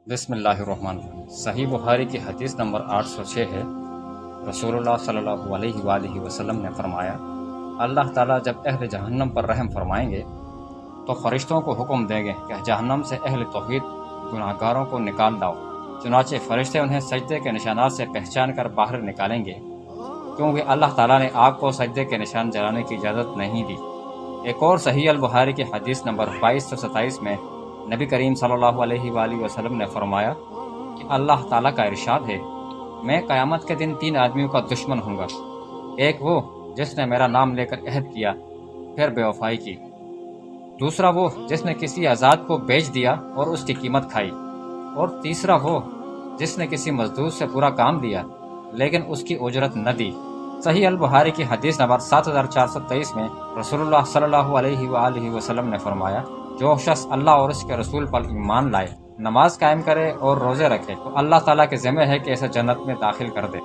بسم اللہ الرحمن الرحیم۔ صحیح بخاری کی حدیث نمبر 806 ہے۔ رسول اللہ صلی اللہ علیہ وآلہ وسلم نے فرمایا، اللہ تعالیٰ جب اہل جہنم پر رحم فرمائیں گے تو فرشتوں کو حکم دیں گے کہ جہنم سے اہل توحید گناہ گاروں کو نکال لاؤ۔ چنانچہ فرشتے انہیں سجدے کے نشانات سے پہچان کر باہر نکالیں گے، کیونکہ اللہ تعالیٰ نے آگ کو سجدے کے نشان جلانے کی اجازت نہیں دی۔ ایک اور صحیح البخاری کی حدیث نمبر 2227 میں نبی کریم صلی اللہ علیہ وآلہ وسلم نے فرمایا کہ اللہ تعالیٰ کا ارشاد ہے، میں قیامت کے دن 3 آدمیوں کا دشمن ہوں گا۔ ایک وہ جس نے میرا نام لے کر عہد کیا پھر بے وفائی کی، دوسرا وہ جس نے کسی آزاد کو بیچ دیا اور اس کی قیمت کھائی، اور تیسرا وہ جس نے کسی مزدور سے پورا کام دیا لیکن اس کی اجرت نہ دی۔ صحیح البخاری کی حدیث نمبر 7423 میں رسول اللہ صلی اللہ علیہ وآلہ وسلم نے فرمایا، جو شخص اللہ اور اس کے رسول پر ایمان لائے، نماز قائم کرے اور روزے رکھے تو اللہ تعالیٰ کے ذمہ ہے کہ اسے جنت میں داخل کر دے۔